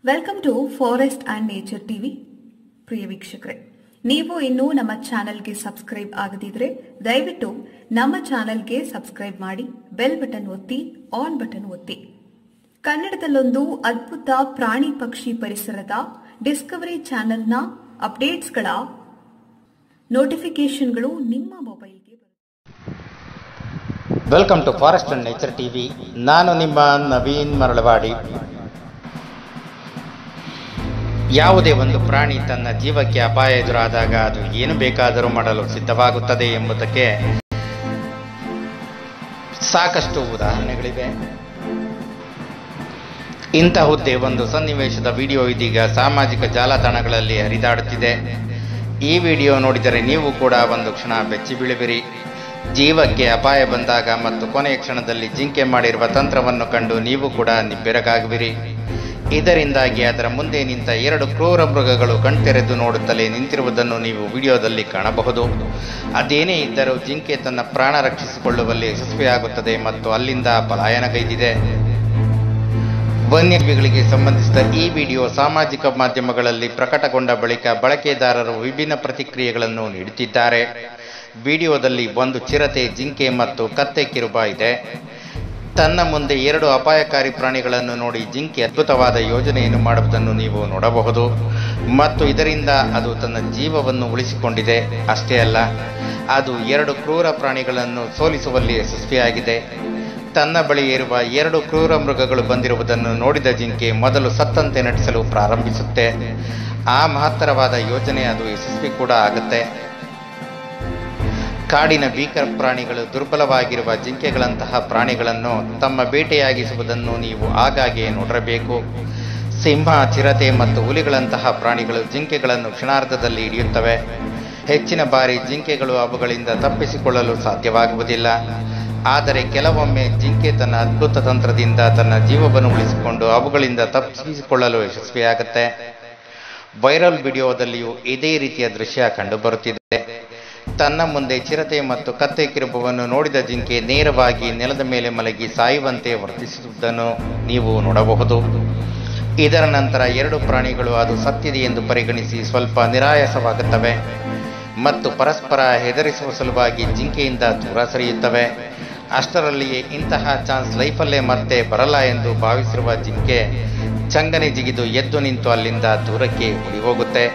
Welcome to forest and nature TV. ಪ್ರಿಯ ವೀಕ್ಷಕರೇ, ನೀವು ಇನ್ನೂ ನಮ್ಮ ಚಾನೆಲ್ಗೆ ಸಬ್ಸ್ಕ್ರೈಬ್ ಆಗದಿದ್ರೆ ದಯವಿಟ್ಟು ನಮ್ಮ ಚಾನೆಲ್ಗೆ ಸಬ್ಸ್ಕ್ರೈಬ್ ಮಾಡಿ, ಬೆಲ್ ಬಟನ್ ಒತ್ತಿ, ಆನ್ ಬಟನ್ ಒತ್ತಿ. ಕನ್ನಡದಲ್ಲೊಂದು ಅದ್ಭುತ ಪ್ರಾಣಿ ಪಕ್ಷಿ ಪರಿಸರದ ಡಿಸ್ಕವರಿ ಚಾನೆಲ್ನ ಅಪ್ಡೇಟ್ಸ್ಗಳ ನೋಟಿಫಿಕೇಶನ್ಗಳು ನಿಮ್ಮ ಮೊಬೈಲ್ಗೆ ಬರುತ್ತೆ. Welcome to forest and nature TV. ನಾನು ನಿಮ್ಮ ನವೀನ್ ಮರಳವಾಡಿ. ಯಾವುದೇ ಒಂದು ಪ್ರಾಣಿ ತನ್ನ ಜೀವಕ್ಕೆ ಅಪಾಯ ಎದುರಾದಾಗ ಅದು ಏನು ಬೇಕಾದರೂ ಮಾಡಲು ಸಿದ್ಧವಾಗುತ್ತದೆ ಎಂಬುದಕ್ಕೆ ಸಾಕಷ್ಟು ಉದಾಹರಣೆಗಳಿವೆ. ಇಂತಹುದೇ ಒಂದು ಸನ್ನಿವೇಶದ ವಿಡಿಯೋ ಇದೀಗ ಸಾಮಾಜಿಕ ಜಾಲತಾಣಗಳಲ್ಲಿ ಹರಿದಾಡುತ್ತಿದೆ. ಈ ವಿಡಿಯೋ ನೋಡಿದರೆ ನೀವು ಕೂಡ ಒಂದು ಕ್ಷಣ ಬೆಚ್ಚಿ ಬೀಳುವಿರಿ. ಜೀವಕ್ಕೆ ಅಪಾಯ ಬಂದಾಗ ಮತ್ತು ಕೊನೆಯ ಕ್ಷಣದಲ್ಲಿ ಜಿಂಕೆ ಮಾಡಿರುವ ತಂತ್ರವನ್ನು ಕಂಡು ನೀವು ಕೂಡ ನಿಬ್ಬೆರಗಾಗುವಿರಿ. ಇದರಿಂದಾಗಿ ಅದರ ಮುಂದೆ ನಿಂತ ಎರಡು ಕ್ರೂರ ಮೃಗಗಳು ಕಣ್ತೆರೆದು ನೋಡುತ್ತಲೇ ನಿಂತಿರುವುದನ್ನು ನೀವು ವಿಡಿಯೋದಲ್ಲಿ ಕಾಣಬಹುದು. ಅದೇನೇ ಇದ್ದರೂ ಜಿಂಕೆ ತನ್ನ ಪ್ರಾಣ ರಕ್ಷಿಸಿಕೊಳ್ಳುವಲ್ಲಿ ಯಶಸ್ವಿಯಾಗುತ್ತದೆ ಮತ್ತು ಅಲ್ಲಿಂದ ಪಲಾಯನಗೈದಿದೆ. ವನ್ಯಜೀವಿಗಳಿಗೆ ಸಂಬಂಧಿಸಿದ ಈ ವಿಡಿಯೋ ಸಾಮಾಜಿಕ ಮಾಧ್ಯಮಗಳಲ್ಲಿ ಪ್ರಕಟಗೊಂಡ ಬಳಿಕ ಬಳಕೆದಾರರು ವಿಭಿನ್ನ ಪ್ರತಿಕ್ರಿಯೆಗಳನ್ನು ನೀಡುತ್ತಿದ್ದಾರೆ. ವಿಡಿಯೋದಲ್ಲಿ ಒಂದು ಚಿರತೆ, ಜಿಂಕೆ ಮತ್ತು ಕತ್ತೆ ಕಿರುಬ ಇದೆ. ತನ್ನ ಮುಂದೆ ಎರಡು ಅಪಾಯಕಾರಿ ಪ್ರಾಣಿಗಳನ್ನು ನೋಡಿ ಜಿಂಕೆ ಅದ್ಭುತವಾದ ಯೋಜನೆಯನ್ನು ಮಾಡುವುದನ್ನು ನೀವು ನೋಡಬಹುದು ಮತ್ತು ಇದರಿಂದ ಅದು ತನ್ನ ಜೀವವನ್ನು ಉಳಿಸಿಕೊಂಡಿದೆ. ಅಷ್ಟೇ ಅಲ್ಲ, ಅದು ಎರಡು ಕ್ರೂರ ಪ್ರಾಣಿಗಳನ್ನು ಸೋಲಿಸುವಲ್ಲಿ ಯಶಸ್ವಿಯಾಗಿದೆ. ತನ್ನ ಬಳಿ ಇರುವ ಎರಡು ಕ್ರೂರ ಮೃಗಗಳು ಬಂದಿರುವುದನ್ನು ನೋಡಿದ ಜಿಂಕೆ ಮೊದಲು ಸತ್ತಂತೆ ನಟಿಸಲು ಪ್ರಾರಂಭಿಸುತ್ತೆ. ಆ ಮಹತ್ತರವಾದ ಯೋಜನೆ ಅದು ಯಶಸ್ವಿ ಕೂಡ ಆಗುತ್ತೆ. ಕಾಡಿನ ಭೀಕರ ಪ್ರಾಣಿಗಳು ದುರ್ಬಲವಾಗಿರುವ ಜಿಂಕೆಗಳಂತಹ ಪ್ರಾಣಿಗಳನ್ನು ತಮ್ಮ ಬೇಟೆಯಾಗಿಸುವುದನ್ನು ನೀವು ಆಗಾಗ್ಗೆ ನೋಡಿರಬೇಕು. ಸಿಂಹ, ಚಿರತೆ ಮತ್ತು ಹುಲಿಗಳಂತಹ ಪ್ರಾಣಿಗಳು ಜಿಂಕೆಗಳನ್ನು ಕ್ಷಣಾರ್ಧದಲ್ಲಿ ಹಿಡಿಯುತ್ತವೆ. ಹೆಚ್ಚಿನ ಬಾರಿ ಜಿಂಕೆಗಳು ಅವುಗಳಿಂದ ತಪ್ಪಿಸಿಕೊಳ್ಳಲು ಸಾಧ್ಯವಾಗುವುದಿಲ್ಲ. ಆದರೆ ಕೆಲವೊಮ್ಮೆ ಜಿಂಕೆ ತನ್ನ ಅದ್ಭುತ ತಂತ್ರದಿಂದ ತನ್ನ ಜೀವವನ್ನು ಉಳಿಸಿಕೊಂಡು ಅವುಗಳಿಂದ ತಪ್ಪಿಸಿಕೊಳ್ಳಲು ಯಶಸ್ವಿಯಾಗುತ್ತೆ. ವೈರಲ್ ವಿಡಿಯೋದಲ್ಲಿಯೂ ಇದೇ ರೀತಿಯ ದೃಶ್ಯ ಕಂಡುಬರುತ್ತಿದೆ. ತನ್ನ ಮುಂದೆ ಚಿರತೆ ಮತ್ತು ಕತ್ತೆ ಕಿರುಬವನ್ನು ನೋಡಿದ ಜಿಂಕೆ ನೇರವಾಗಿ ನೆಲದ ಮೇಲೆ ಮಲಗಿ ಸಾಯುವಂತೆ ವರ್ತಿಸುವುದನ್ನು ನೀವು ನೋಡಬಹುದು. ಇದರ ನಂತರ ಎರಡು ಪ್ರಾಣಿಗಳು ಅದು ಸತ್ತಿದೆ ಎಂದು ಪರಿಗಣಿಸಿ ಸ್ವಲ್ಪ ನಿರಾಯಾಸವಾಗುತ್ತವೆ ಮತ್ತು ಪರಸ್ಪರ ಹೆದರಿಸುವ ಸಲುವಾಗಿ ಜಿಂಕೆಯಿಂದ ದೂರ ಸರಿಯುತ್ತವೆ. ಅಷ್ಟರಲ್ಲಿಯೇ ಇಂತಹ ಚಾನ್ಸ್ ಲೈಫಲ್ಲೇ ಮತ್ತೆ ಬರಲ್ಲ ಎಂದು ಭಾವಿಸಿರುವ ಜಿಂಕೆ ಚಂಗನೆ ಜಿಗಿದು ಎದ್ದು ನಿಂತು ಅಲ್ಲಿಂದ ದೂರಕ್ಕೆ ಓಡಿ ಹೋಗುತ್ತೆ.